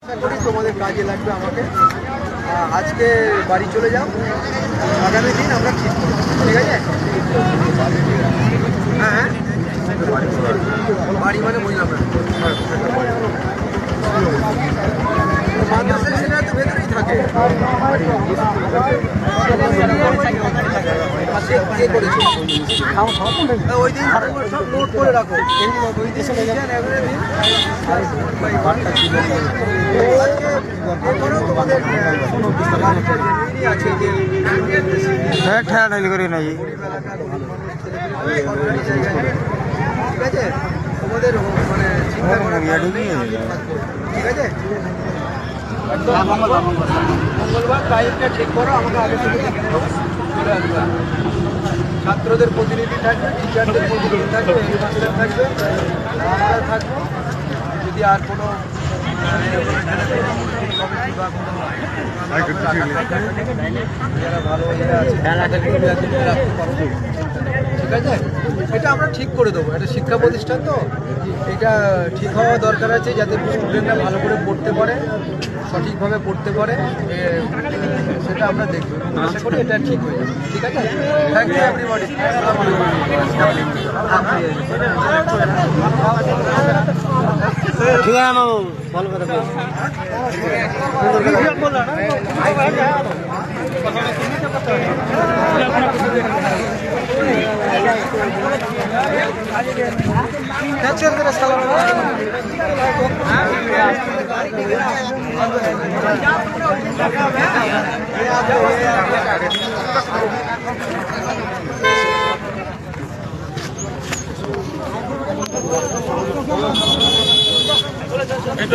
আশা করি তোমাদের কাজে লাগবে আমাকে। আজকে বাড়ি চলে যাও, আগামী দিন আমরা ঠিক করব, ঠিক আছে? হ্যাঁ হ্যাঁ, বাড়ি মানে বুঝলাম না। মাদ্রাসার ছেলেরা তো ভেতরেই থাকে। ওই দিন সব নোট করে রাখো। ঠেলাঠেলি করি নাই, ঠিক আছে? তোমাদের মানে চিন্তা করার ঠিক আছে? মঙ্গলবার টাইমটা ঠিক করো, আমাকে আগে থেকে চলে আসবে। ছাত্রদের প্রতিনিধি থাকবে, টিচারদের প্রতিনিধি থাকবে, হেডমাস্টার থাকবে, আমরা থাকবো। যদি আর কোনো যারা ভালো আছে ঠিক আছে, এটা আমরা ঠিক করে দেবো। এটা শিক্ষা প্রতিষ্ঠান তো, এটা ঠিক হওয়া দরকার আছে যাতে স্টুডেন্টরা ভালো করে পড়তে পারে, সঠিকভাবে পড়তে পারে, সেটা আমরা দেখবো। আশা করি এটা ঠিক হয়ে যাবে, ঠিক আছে? Thank you everybody. ঠিক আছে বাবু, ভালো কথা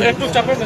একটু চাপেন।